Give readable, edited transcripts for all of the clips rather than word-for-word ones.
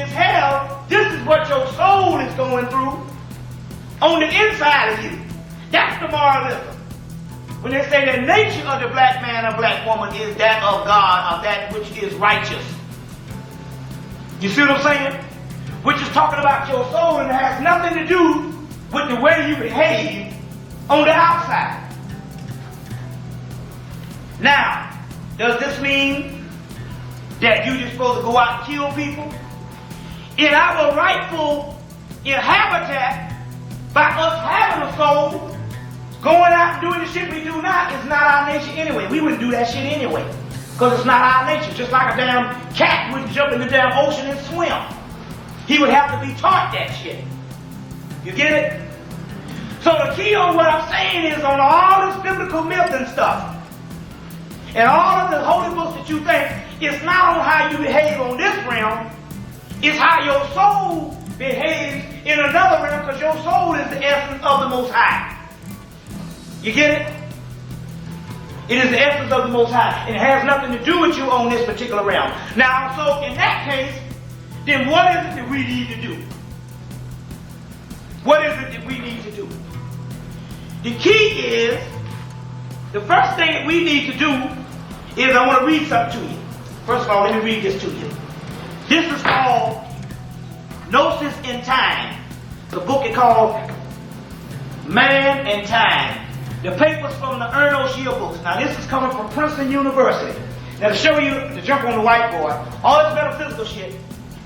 is hell, this is what your soul is going through on the inside of you. That's the moralism. When they say the nature of the black man or black woman is that of God or that which is righteous. You see what I'm saying? Which is talking about your soul and it has nothing to do with the way you behave on the outside. Now, does this mean that you're just supposed to go out and kill people? In our rightful habitat, by us having a soul, going out and doing the shit we do now is not our nature anyway. We wouldn't do that shit anyway. Because it's not our nature. Just like a damn cat wouldn't jump in the damn ocean and swim. He would have to be taught that shit. You get it? So the key on what I'm saying is on all this biblical myth and stuff, and all of the holy books that you think, it's not on how you behave on this realm, it's how your soul behaves in another realm, because your soul is the essence of the Most High. You get it? It is the essence of the Most High, and it has nothing to do with you on this particular realm. Now, so in that case, then what is it that we need to do? What is it that we need to do? The key is, the first thing that we need to do is, I want to read something to you. First of all, let me read this to you. This is called Gnosis in Time. The book is called Man and Time. The paper's from the Ernos yearbooks. Now this is coming from Princeton University. Now to show you, to jump on the whiteboard, all this metaphysical shit,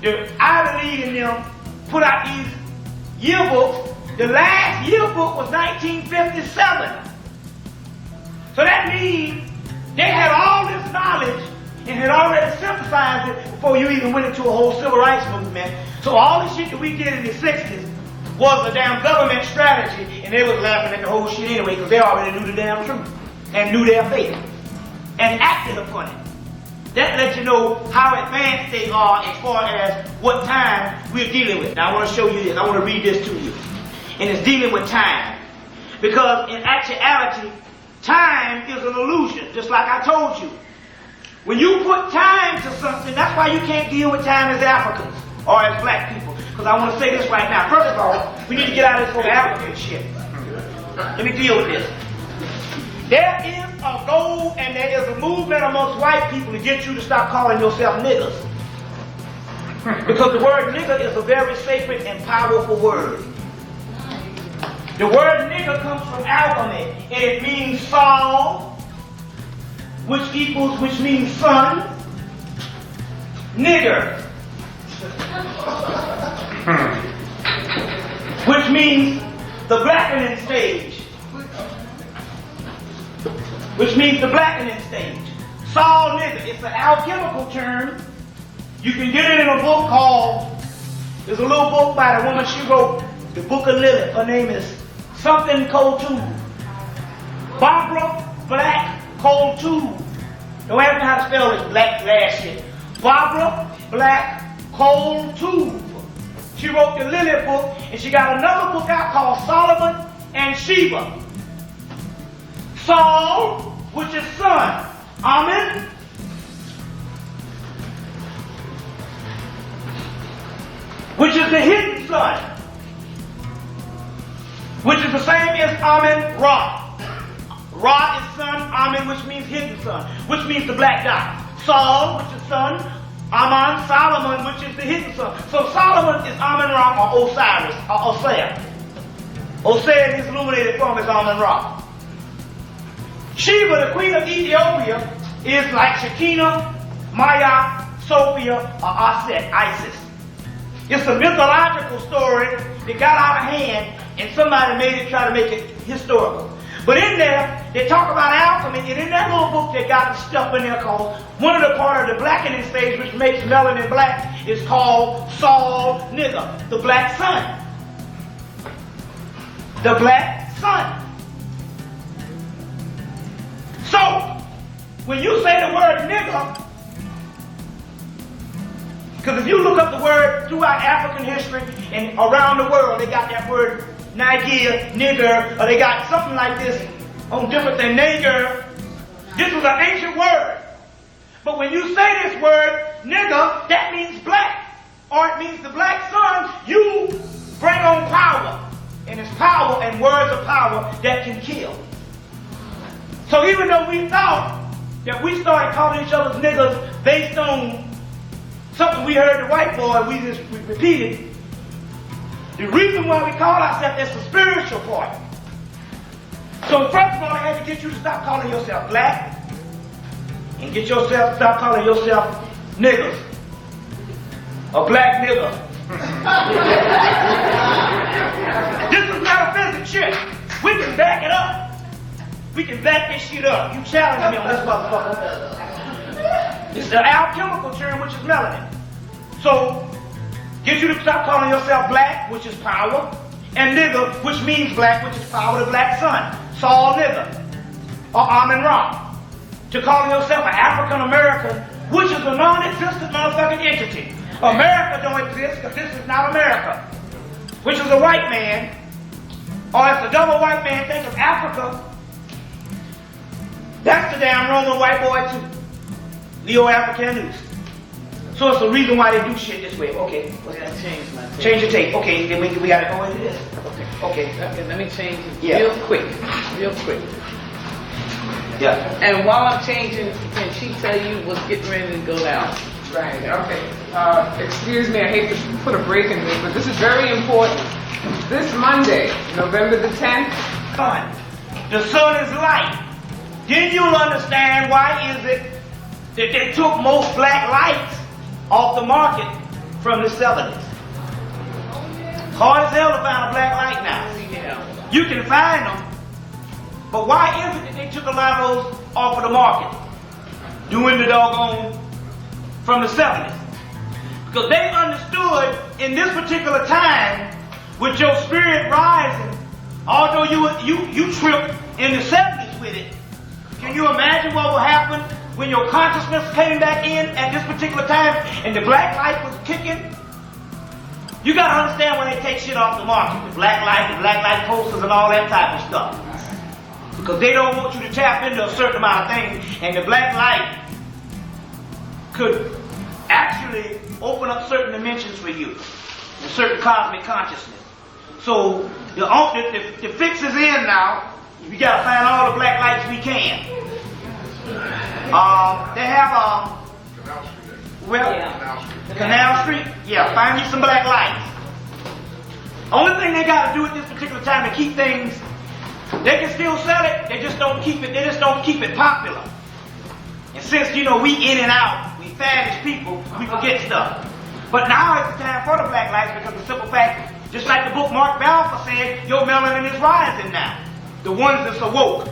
the Ivy League and them put out these yearbooks. The last yearbook was 1957. So that means they had all this knowledge and had already synthesized it before you even went into a whole civil rights movement. So all the shit that we did in the 60s was a damn government strategy, and they was laughing at the whole shit anyway because they already knew the damn truth and knew their fate and acted upon it. That lets you know how advanced they are as far as what time we're dealing with. Now I want to show you this. I want to read this to you. And it's dealing with time. Because in actuality, time is an illusion, just like I told you. When you put time to something, that's why you can't deal with time as Africans or as black people. Because I want to say this right now. First of all, we need to get out of this whole African shit. Let me deal with this. There is a goal and there is a movement amongst white people to get you to stop calling yourself niggers. Because the word nigger is a very sacred and powerful word. The word nigger comes from alchemy, and it means Saul, which means son, nigger, which means the blackening stage. Which means the blackening stage. Saul nigger, it's an alchemical term. You can get it in a book called, there's a little book by the woman, she wrote the Book of Lilith. Her name is something Coltu. Barbara Black Coltu. Don't ask me how to spell this black last shit. Barbara Black Coltu. She wrote the Lilith book, and she got another book out called Solomon and Sheba. Saul, which is son. Amen. Which is the hidden son. Which is the same as Amen Raw. Ra is son, Amen, which means hidden son, which means the black dot. Saul, which is son, Amen, Solomon, which is the hidden son. So Solomon is Amen Ra or Osiris, or Osea. Osea in his illuminated form is Amen Ra. Sheba, the queen of Ethiopia, is like Shekinah, Maya, Sophia, or Aset, Isis. It's a mythological story that got out of hand and somebody made it, try to make it historical. But in there, they talk about alchemy, and in that little book they got the stuff in there called, one of the part of the blackening stage which makes melanin black is called Saul nigger, the black sun. The black sun. So, when you say the word nigger, because if you look up the word throughout African history and around the world, they got that word Niger, nigger, or they got something like this on different than nigger. This was an ancient word. But when you say this word, nigger, that means black. or it means the black sun, you bring on power. And it's power and words of power that can kill. So even though we thought that we started calling each other niggas based on something we heard the white boy, we just repeated. The reason why we call ourselves is the spiritual part. So first of all, I had to get you to stop calling yourself black and get yourself to stop calling yourself niggas. A black nigga. This is not offensive shit. We can back it up. We can back this shit up. You challenge me on this motherfucker. It's an alchemical term, which is melanin. So, get you to stop calling yourself black, which is power, and nigga, which means black, which is power, the black sun. Saul nigga, or Amen Ra. To calling yourself an African American, which is a non-existent motherfucking entity. America don't exist because this is not America. Which is a white man, or if the double white man thinks of Africa, that's the damn Roman white boy too. Neo-Africanus. So it's the reason why they do shit this way. Okay. Change the tape. Okay, then we gotta go into this. Okay, let me change it real quick. Yeah. And while I'm changing, can she tell you what's getting ready to go down? Right, okay. Excuse me, I hate to put a break in this, but this is very important. This Monday, November the 10th. Fine. The sun is light. Then you'll understand why is it that they took most black lights off the market from the 70s. Hard as hell to find a black light now. You can find them, but why is it that they took a lot of those off of the market during the doggone from the 70s? Because they understood in this particular time, with your spirit rising, although you tripped in the 70s with it, can you imagine what will happen when your consciousness came back in at this particular time and the black light was kicking? You gotta understand when they take shit off the market, the black light posters and all that type of stuff. Because they don't want you to tap into a certain amount of things, and the black light could actually open up certain dimensions for you, a certain cosmic consciousness. So the fix is in now. We gotta find all the black lights we can. They have Canal Street. Yeah, find you some black lights. Only thing they gotta do at this particular time to keep things, they can still sell it. They just don't keep it. They just don't keep it popular. And since we in and out, we faddish people, we forget stuff. But now is the time for the black lights because the simple fact, just like the book Mark Balfour said, your melanin is rising now. The ones that's awoke.